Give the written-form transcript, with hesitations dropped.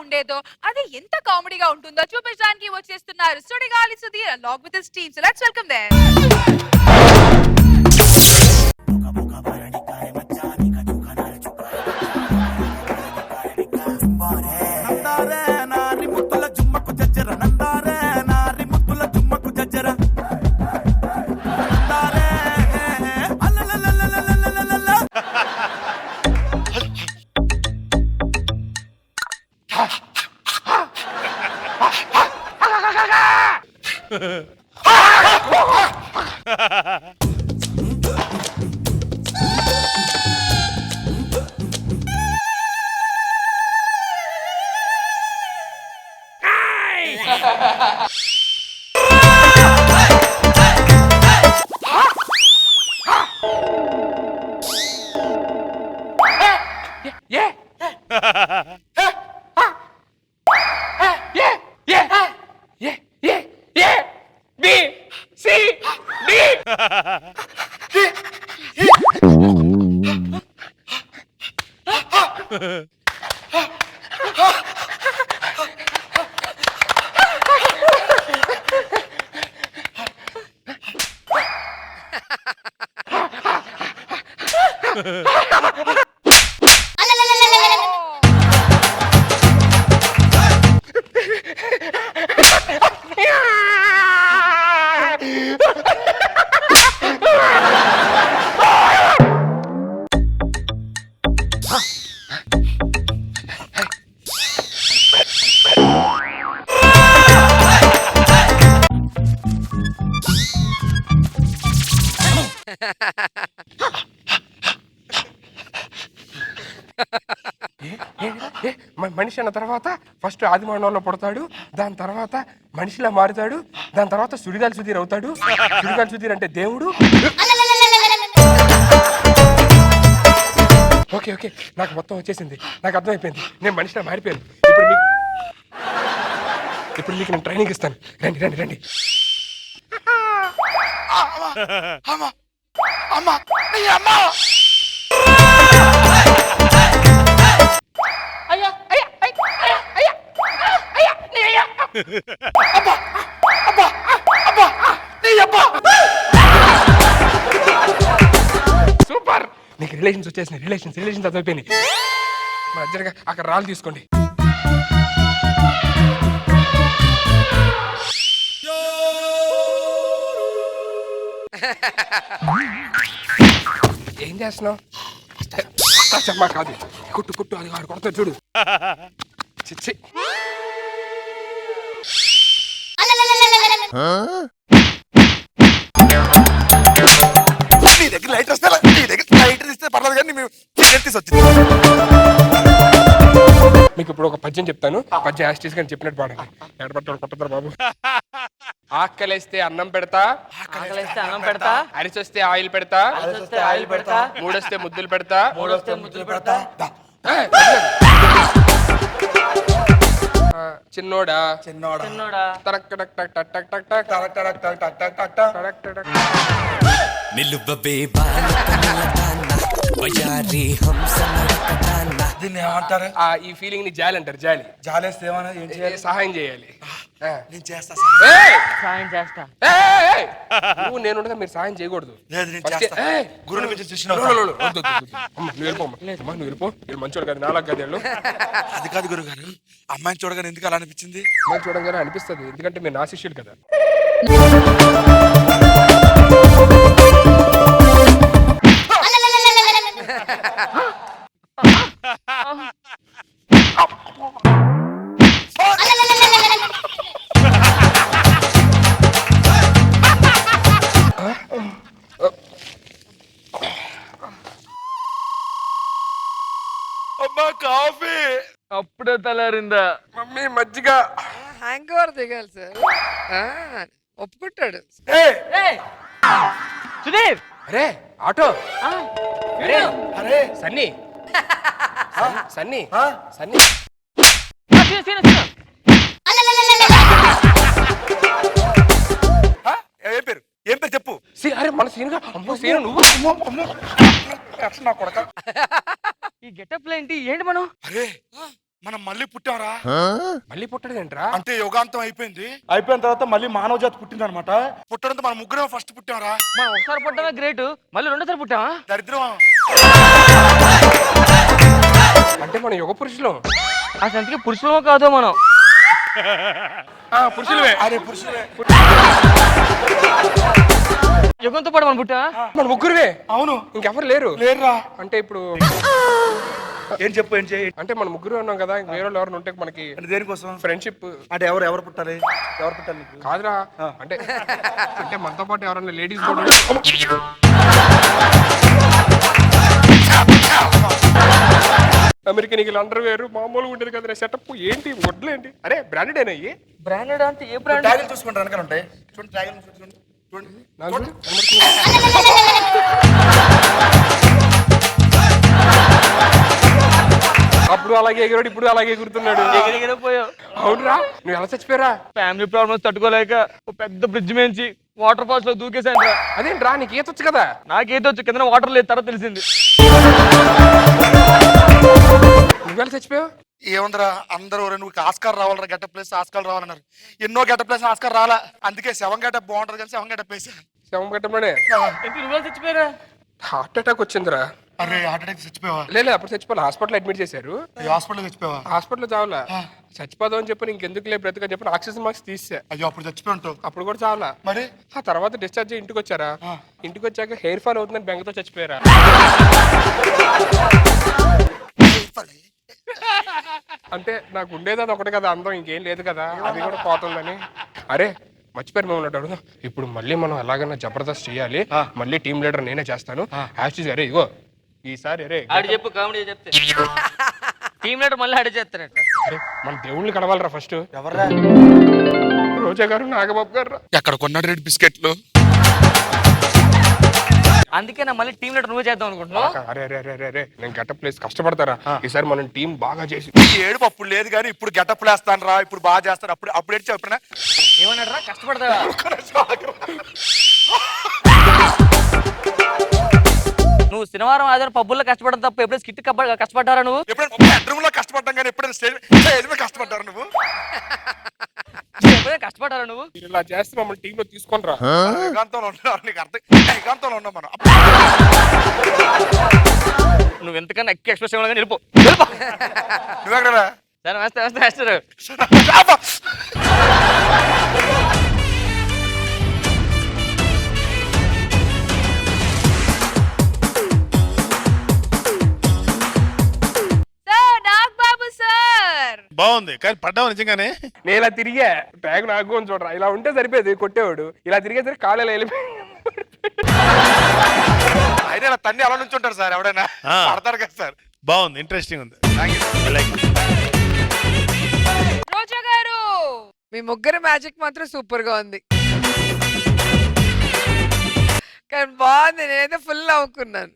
ఉండేదో, అది ఎంత కామెడీగా ఉంటుందో చూపించడానికి వచ్చేస్తున్నారు Sudigali Sudheer along with his team. So let's welcome them. మనిషి అన్న తర్వాత ఫస్ట్ ఆదిమానవుల్లో పుడతాడు, దాని తర్వాత మనిషిలా మారుతాడు, దాని తర్వాత సుడిగాలి సుధీర్ అవుతాడు. సుడిగాలి సుధీర్ అంటే దేవుడు. ఓకే ఓకే, నాకు మొత్తం వచ్చేసింది, నాకు అర్థమైపోయింది, నేను మనిషిలా మారిపోయాను. ఇప్పుడు మీకు నేను ట్రైనింగ్ ఇస్తాను. రండి రండి రండి. సూపర్, నీకు రిలేషన్స్ వచ్చేసినాయి. రిలేషన్స్ అర్థమైపోయినాయి. మా అర్జెంట్గా అక్కడ రాళ్ళు తీసుకోండి. ఏం చేస్తున్నావు? అమ్మా కాదు, కుట్టు అది వాడు కొడతాడు చూడు. చిచ్చి, నీ దగ్గర లైట్ వస్తే లైట్ ఇస్తే పర్లేదు కానీ మేము తీసి వచ్చింది. మీకు ఇప్పుడు ఒక పద్యం చెప్తాను. పద్యం యాస్టీస్ గాని చెప్పినట్టు పాడండి. ఎడబట్టాడు కొట్టతారు బాబు. ఆకలేస్తే అన్నం పెడతా, అరిచొస్తే ఆయిల్ పెడతా, మూడొస్తే ముద్దులు పెడతా, చిన్నోడా దీన్ని ఏమంటారు? ఈ ఫీలింగ్ ని జాలి అంటారు. జాలేస్తే ఏమన్నా ఏం చేయాలి? సహాయం చేయాలి. నేను చేస్తా. నువ్వు నేను మీరు సహాయం చేయకూడదు. లేదు నేను చేస్తా. గురుని మీద చూసిన నువ్వు వెళ్ళిపో. వీళ్ళు మంచోడు కదా, నాలుగు గదేళ్ళు. అది కాదు గురుగారు, అమ్మాయిని చూడగానే ఎందుకు అలా అనిపించింది? అమ్మాయిని చూడగానే అనిపిస్తుంది, ఎందుకంటే మీరు నా శిష్యులు కదా. అమ్మా కాఫీ. అప్పుడే తలారిందా? మమ్మీ మజ్జిగ. హ్యాంగ్ ఓవర్ దిగాలి సార్. ఒప్పుకుంటాడు. సుధీర్, అరే ఆటో, అరే సన్నీ సన్నీ సన్నీ ఏం పేరు చెప్పు. అరే మన సీన్గా. అమ్మో సీను నువ్వు. నా కొడక ఈ గెటప్ ఏంటి? ఏంటి మనం? అరే మనం మళ్ళీ పుట్టాంరా మళ్ళీ పుట్టడేంట్రా? అంటే యుగాంతం అయిపోయింది. అయిపోయిన తర్వాత మళ్ళీ మానవ జాతి పుట్టింది అనమాట. పుట్టడంతో మన ముగ్గురం ఫస్ట్ పుట్టాంరా. మనం ఒకసారి పుట్టామా గ్రేట్, మళ్ళీ రెండోసారి పుట్టామా? దరిద్రం. అంటే మనం యుగ పురుషులం. ఆ సంతకి పురుషులమో కాదో మనం. పురుషులమే. అరే పురుషులే. యుగంతో పాటు మనం పుట్టామా? మన ముగ్గురువే. అవును. ఇంకెవరు లేరు. లేరురా. అంటే ఇప్పుడు ఏం చెప్పు, ఏం చేయి అంటే మన ముగ్గురు ఉన్నాం కదా, ఇంక వేరే వాళ్ళు ఎవరైనా ఉంటే మనకి అంటే దేనికోసం? ఫ్రెండ్షిప్ అంటే ఎవరు పుట్టాలి? ఎవరు పుట్టాలి నీకు? కాదురా. అంటే అంటే మనతో పాటు ఎవరైనా లేడీస్ కూడా అమెరికన్ ఈగల్ అండర్ వేరు మామూలుగా ఉండేది కదా సెటప్. ఏంటి వడ్లు ఏంటి? అరే బ్రాండెడ్ అయినా ఇవి. బ్రాండెడ్ అంటే ఏ బ్రాండ్? ట్యాగులు చూసుకుంటారు వెనకాల ఉంటాయి. చూడండి ట్యాగులు చూడండి. చూడండి. నాకు చూడు. అప్పుడు అలాగే ఎగిరాడు, ఇప్పుడు అలాగే ఎగురుతున్నాడు. ఎగిరిపోయావు. అవునురా. నువ్వు ఎలా చచ్చిపోయారా? ఫ్యామిలీ ప్రాబ్లమ్స్ తట్టుకోలేక ఒక పెద్ద బ్రిడ్జ్ మేంచి వాటర్ ఫాల్స్ లో దూకేశాను రా. అదేంట్రా, నీకు ఈతొచ్చు కదా. నాకేదో వచ్చి కింద వాటర్ లేదు, తర్వాత తెలిసింది. నువ్వెలా చచ్చిపోయావు? ఏముందిరా, అందరూ నువ్వు ఆస్కార్ రావాలరా, గెటప్ ప్లేస్ ఆస్కార్ రావాలన్నారు. ఎన్నో గెటప్ ప్లేస్ ఆస్కార్ రాలా. అందుకే శవం గెటప్ బాగుంటది కానీ శవం గెటప్ వేసా. శవం కట్టమనే ఎంత నువ్వే చచ్చిపోయారా? హార్ట్ అటాక్ వచ్చిందిరా. అరే హార్ట్ అటాక్ చచ్చిపోయావా? లేదు అప్పుడు చచ్చిపోవాలి. హాస్పిటల్ అడ్మిట్ చేశారు. హాస్పిటల్ చచ్చిపోయావా? హాస్పిటల్లో చావలా. చచ్చిపోదాం అని చెప్పి ఇంకెందుకు లేదు బ్రతుకని చెప్పి ఆక్సిజన్ మార్క్స్ తీసా. అయ్యో అప్పుడు చచ్చిపోయి ఉంటావు. అప్పుడు కూడా చావలా. మరి ఆ తర్వాత డిశ్చార్జ్ అయ్యి ఇంటికి వచ్చారా. ఇంటికి వచ్చాక హెయిర్ ఫాల్ అవుతుందని బెంగతో చచ్చిపోయారా. అంటే నాకు ఉండేది అది ఒకటి కదా, అందం ఇంకేం లేదు కదా, అది కూడా పోతుందని. అరే మర్చిపోయారు మేము అడుగుదాం. ఇప్పుడు మళ్ళీ మనం ఎలాగైనా జబర్దస్త్ చేయాలి. మళ్ళీ టీమ్ లీడర్ నేనే చేస్తాను. యాస్టీస్ అరే ఇగో ఈసారి అరే ఆడు చెప్పు, కామెడీ చెప్తే టీమ్ లీడర్ మళ్ళీ ఆడే చేస్తారట. అరే మన దేవుళ్ళని కడవాలరా ఫస్ట్. ఎవర్రా? రోజా గారు, నాగబాబు గారు. ఎక్కడ కొన్నాడు రెడ్ బిస్కెట్లు? అందుకే నా మళ్ళీ టీమ్ లీడర్ నువ్వే చేద్దాం అనుకుంటున్నావు. అరే అరే అరే అరే అరే నేను గెటప్ ప్లేస్ కష్టపడతారా. ఈసారి మనం టీం బాగా చేసి ఏడుపు అప్పుడు లేదు కానీ ఇప్పుడు గెటప్ వేస్తాను రా, ఇప్పుడు బాగా చేస్తాను. అప్పుడు ఏడు చెప్పినా ఏమన్నాడు రా, కష్టపడతావా? నువ్వు శనివారం ఆదివారం పబ్బుల్లో కష్టపడడం తప్ప ఎప్పుడైనా స్కిట్ కష్టపడ్డారా నువ్వు? ఎప్పుడైనా బెడ్రూమ్ లో కష్టపడ్డాం కానీ ఎప్పుడైనా స్టేజ్ మీద కష్టపడ్డారు నువ్వు? ఎప్పుడైనా కష్టపడ్డారా నువ్వు? మీరు ఇలా చేస్తే మమ్మల్ని టీమ్ లో తీసుకొని రా. ఏకాంతంలో ఉన్నావు, నీకు అర్థం. ఏకాంతంలో ఉన్నాం మనం. నువ్వు ఎంతకన్నా ఎక్కువ ఎక్స్ప్రెస్ ఇవ్వాలి కానీ వెళ్ళిపో. నువ్వెక్కడరా? సరే వేస్తే వేస్తే వేస్తారు. Sir Nagababu sir. బాగుంది కానీ పడ్డావు నిజంగానే. నేను ఇలా తిరిగా ట్యాగ్ నాకు అని చూడరా. ఇలా ఉంటే సరిపోయేది కొట్టేవాడు. ఇలా తిరిగేసరికి కాలేలా వెళ్ళిపోయి అయితే ఇలా తన్ని అలా నుంచి ఉంటారు సార్, ఎవడైనా పడతారు కదా సార్. బాగుంది, ఇంట్రెస్టింగ్ ఉంది. రోజా గారు, మీ ముగ్గురు మ్యాజిక్ మాత్రం సూపర్ గా ఉంది. కానీ బాగుంది, నేనైతే ఫుల్ నవ్వుకున్నాను.